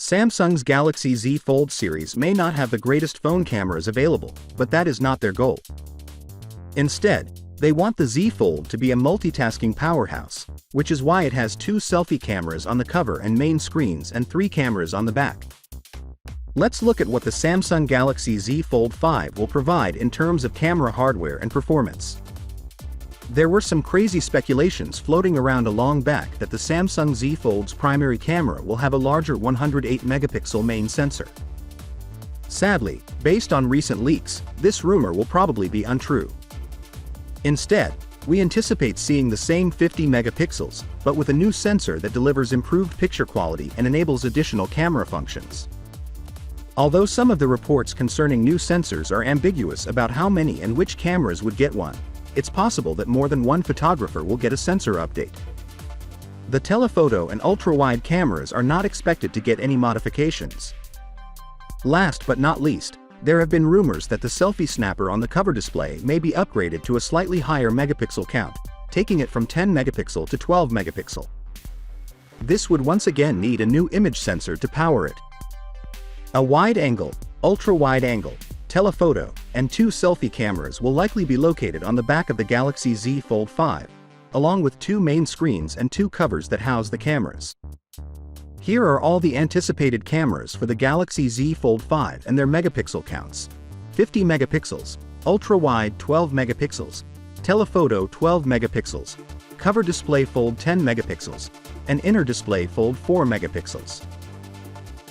Samsung's Galaxy Z Fold series may not have the greatest phone cameras available, but that is not their goal. Instead, they want the Z Fold to be a multitasking powerhouse, which is why it has 2 selfie cameras on the cover and main screens and 3 cameras on the back. Let's look at what the Samsung Galaxy Z Fold 5 will provide in terms of camera hardware and performance. There were some crazy speculations floating around a long back that the Samsung Z Fold's primary camera will have a larger 108-megapixel main sensor. Sadly, based on recent leaks, this rumor will probably be untrue. Instead, we anticipate seeing the same 50 megapixels, but with a new sensor that delivers improved picture quality and enables additional camera functions. Although some of the reports concerning new sensors are ambiguous about how many and which cameras would get one, it's possible that more than one photographer will get a sensor update. The telephoto and ultra-wide cameras are not expected to get any modifications. Last but not least, there have been rumors that the selfie snapper on the cover display may be upgraded to a slightly higher megapixel count, taking it from 10 megapixel to 12 megapixel. This would once again need a new image sensor to power it. A wide-angle, ultra-wide-angle, telephoto, and 2 selfie cameras will likely be located on the back of the Galaxy Z Fold 5, along with 2 main screens and 2 covers that house the cameras. Here are all the anticipated cameras for the Galaxy Z Fold 5 and their megapixel counts: 50 megapixels, ultra-wide 12 megapixels, telephoto 12 megapixels, cover display fold 10 megapixels, and inner display fold 4 megapixels.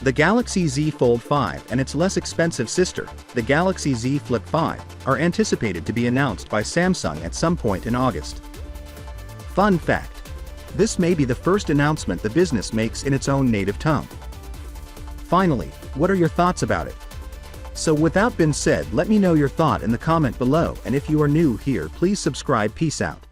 The Galaxy Z Fold 5 and its less expensive sister, the Galaxy Z Flip 5, are anticipated to be announced by Samsung at some point in August. Fun fact: this may be the first announcement the business makes in its own native tongue. Finally, what are your thoughts about it? So with that being said, let me know your thought in the comment below, and if you are new here, please subscribe. Peace out.